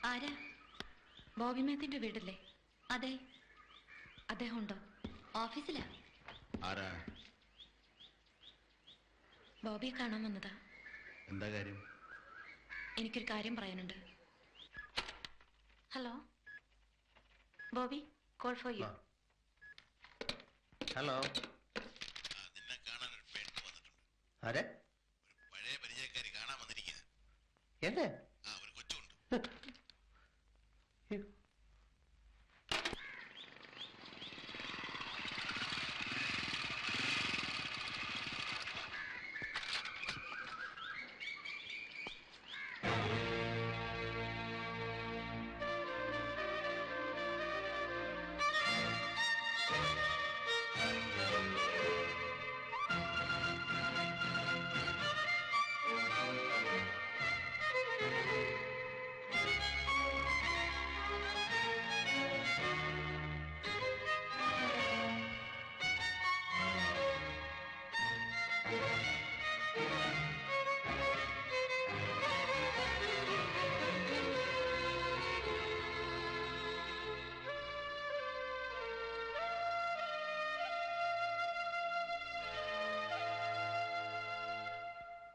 ആരാ? ബോബി മാത്യുവിന്റെ വീടല്ലേ? അതെ. അദ്ദേഹം ഉണ്ടോ? ഓഫീസിലാ. ആരാ? ബോബിയെ കാണാൻ വന്നതാ. എന്താ കാര്യം? എനിക്കൊരു കാര്യം പറയാനുണ്ട്. Hello Bobby, call for you. Hello. നിന്നെ കാണാൻ ഒരു പെണ്ണ് വന്നിട്ടുണ്ട്. ആരെ? ഒരു പഴയ പരിചയക്കാരി കാണാൻ വന്നിരിക്കുക. എന്നെ? ആ, ഒരു കൊച്ചുണ്ട്.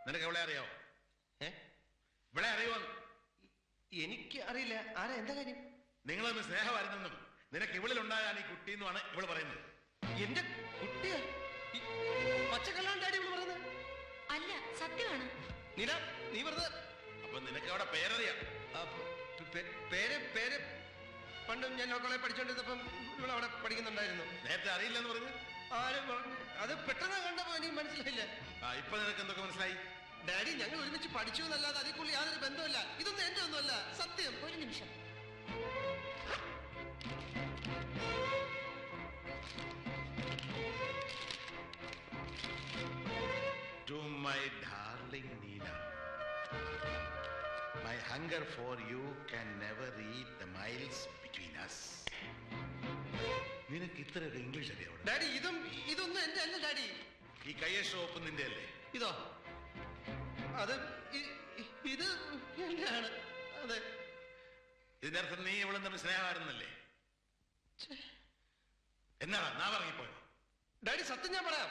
നിനക്ക് എവിടെ അറിയാവോ? ഇവിടെ അറിയുമോ? എനിക്ക് അറിയില്ല. ആരാ? എന്താ കാര്യം? നിങ്ങളൊന്ന് സ്നേഹമായിരുന്നെന്നും നിനക്ക് ഇവളിലുണ്ടാകാൻ ഈ കുട്ടി എന്നുമാണ് ഇവള് പറയുന്നത്. എന്റെ കുട്ടിയാ? പച്ചക്കള്ളാണ് ഡാഡി ഇവള് പറയുന്നത്? അല്ല, സത്യമാണ്. നീല, നീ വെറുതെ. അപ്പൊ നിനക്ക് അവിടെ പേരറിയാം? പേര് പേര് പണ്ട് ഞാൻ കോളേജിൽ പഠിച്ചോണ്ടിരുന്നപ്പം ഇവിടെ അവിടെ പഠിക്കുന്നുണ്ടായിരുന്നു. നേരത്തെ അറിയില്ലെന്ന് പറഞ്ഞു? ആരും പറഞ്ഞു? അത് പെട്ടെന്ന് കണ്ടപ്പോ എനിക്ക് മനസ്സിലായില്ല. ഇപ്പൊ നിനക്ക് എന്തൊക്കെ മനസ്സിലായി? ഡാഡി, ഞങ്ങൾ ഒരുമിച്ച് പഠിച്ചു എന്നല്ലാതെ അതിൽ കൂടുതൽ യാതൊരു ബന്ധമില്ല. ഇതൊന്നും എന്റെ ഒന്നുമല്ല, സത്യം. ഒരു നിമിഷം. To my darling Nina, my hunger for you can never read the miles between us. നിനക്ക് ഇത്രയൊക്കെ ഇംഗ്ലീഷ് അറിയാം? ഡാഡി, ഇതൊന്നും എന്റെ അല്ല ഡാഡി. ഈ കയ്യക്ഷ ഒപ്പ് നിന്റെ അല്ലേ? ഇതോ? അത് ഇത് എന്റെയാണ്. അതെ. ഇതിനർത്ഥം നീ ഇവിടെ തമ്മിൽ സ്നേഹമായിരുന്നല്ലേ? എന്നാടാ നാ പറഞ്ഞിപ്പോയോ? ഡാഡി, സത്യം ഞാൻ പറയാം.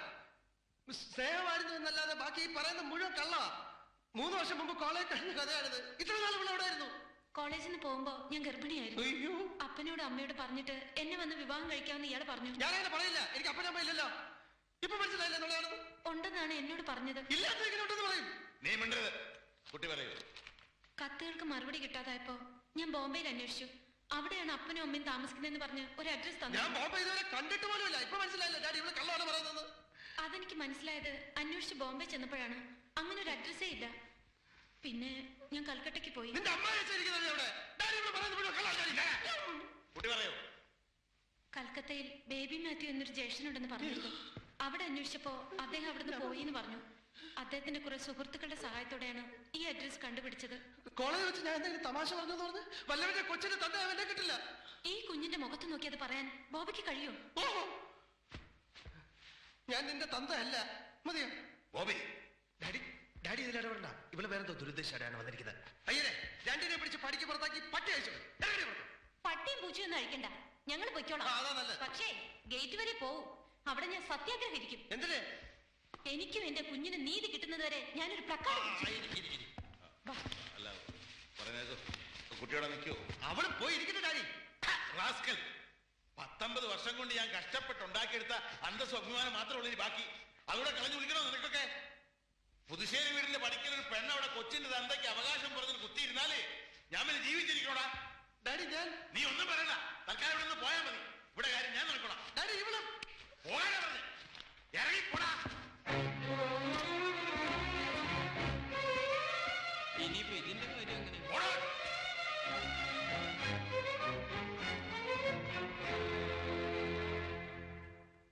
സ്നേഹമായിരുന്നു എന്നല്ലാതെ ബാക്കി ഈ പറയുന്ന മുഴുവൻ കള്ളവാ. 3 വർഷം മുമ്പ് കോളേജ് കഴിഞ്ഞ കഥയാണിത്. ഇത്ര നാൾ ഇവിടെ എവിടെയായിരുന്നു? കോളേജിൽ നിന്ന് പോകുമ്പോ ഞാൻ ഗർഭിണിയായിരുന്നു. അപ്പനോട് അമ്മയോട് പറഞ്ഞിട്ട് എന്നെ വന്ന് വിവാഹം കഴിക്കാമെന്ന് ഇയാൾ പറഞ്ഞു. ഞാനങ്ങനെ പറയില്ല. എനിക്ക് അപ്പനമ്മ ഇല്ലല്ലോ. ഇപ്പൊ മനസ്സിലായില്ല എന്നുള്ളതാണ്. ഉണ്ടെന്നാണ് എന്നോട് പറഞ്ഞത്. ഇല്ലാത്തത് പറയും. നീ മിണ്ടരുത്. കുട്ടി പറയൂ. കത്തുകൾക്ക് മറുപടി കിട്ടാതായപ്പോ ഞാൻ ബോംബെയിൽ അന്വേഷിച്ചു. അവിടെയാണ് അപ്പനും അമ്മയും താമസിക്കുന്നതെന്ന് പറഞ്ഞ് ഒരു അഡ്രസ് തന്നു. ഞാൻ ബോംബെ ഇതുവരെ കണ്ടിട്ട് പോലുമില്ല. ഇപ്പൊ മനസ്സിലായില്ല ഡാഡി ഇവിടെ കള്ളമാണ് പറയുന്നത്. അതെനിക്ക് മനസ്സിലായത് അന്വേഷിച്ച് ബോംബെ ചെന്നപ്പോഴാണ്. അങ്ങനെ ഒരു അഡ്രസ്സേ ഇല്ല. പിന്നെ ഞാൻ കൽക്കട്ടയ്ക്ക് പോയി. കൽക്കത്തയിൽ ബേബി മാത്യു എന്നൊരു ജ്യേഷ്ഠനുണ്ടെന്ന് പറഞ്ഞിരുന്നു. അവിടെ അന്വേഷിച്ചപ്പോ അദ്ദേഹം അവിടുന്ന് പോയി എന്ന് പറഞ്ഞു. അദ്ദേഹത്തിന്റെ കുറെ സുഹൃത്തുക്കളുടെ സഹായത്തോടെയാണ് ഈ അഡ്രസ് കണ്ടുപിടിച്ചത്. കോളേജ് വെച്ച് ഞാൻ എന്തെങ്കിലും തമാശ പറഞ്ഞെന്ന് പറഞ്ഞ് വല്ലവന്റെ കൊച്ചിന്റെ തന്റെ അവന്റെ കിട്ടില്ല. ഈ കുഞ്ഞിന്റെ മുഖത്ത് നോക്കി അത് പറയാൻ ബോബിക്ക് കഴിയോ? ഞാൻ നിന്റെ തന്ത അല്ല. മതിയോ ബോബി? Daddy, daddy ഇതിലിടപെടണ്ട. ഇവിടെ വേറെ എന്തോ ദുരുദ്ദേശമാണ് വന്നിരിക്കുന്നത്. അയ്യേ, രണ്ടിനെ പിടിച്ച് പടിക്ക് പുറത്താക്കി പട്ടി അയച്ചു. പട്ടിയും പൂച്ചയൊന്നും അഴിക്കണ്ട, ഞങ്ങൾ പൊയ്ക്കോളാം. പക്ഷേ ഗേറ്റ് വരെ പോവും. അവിടെ ഞാൻ സത്യാഗ്രഹം ഇരിക്കും. എന്തിന്? എനിക്കും എന്റെ കുഞ്ഞിന് നീതി കിട്ടുന്നത് വരെ ഞാനൊരു പ്രക്കാരം. കുട്ടിയോടെ നിൽക്കൂ. അവിടെ പോയി ഇരിക്കട്ടെ ഡാഡി. 19 വർഷം കൊണ്ട് ഞാൻ കഷ്ടപ്പെട്ട് ഉണ്ടാക്കിയെടുത്ത അന്തസ്വഭിമാനം മാത്രമേ ഉള്ളൂ ബാക്കി. അതുകൂടെ കളഞ്ഞു വിളിക്കണോ നിനക്കൊക്കെ? പുതുശ്ശേരി വീടിന്റെ പഠിക്കൽ ഒരു പെണ്ണ് അവിടെ കൊച്ചിന്റെ തന്തയ്ക്ക് അവകാശം പറഞ്ഞിട്ട് കുത്തിയിരുന്നാലേ ഞാൻ പിന്നെ ജീവിച്ചിരിക്കണോടാ. ഡാഡി, നീ ഒന്നും പറയണ്ട. തൽക്കാലം ഇവിടെ നിന്ന് പോയാൽ മതി. ഇവിടെ കാര്യം ഞാൻ നോക്കണം. ഡാഡി, ഇവിടെ പോകാനാ പറഞ്ഞ് ഇറങ്ങിപ്പോടാ. ഇനിയിപ്പോ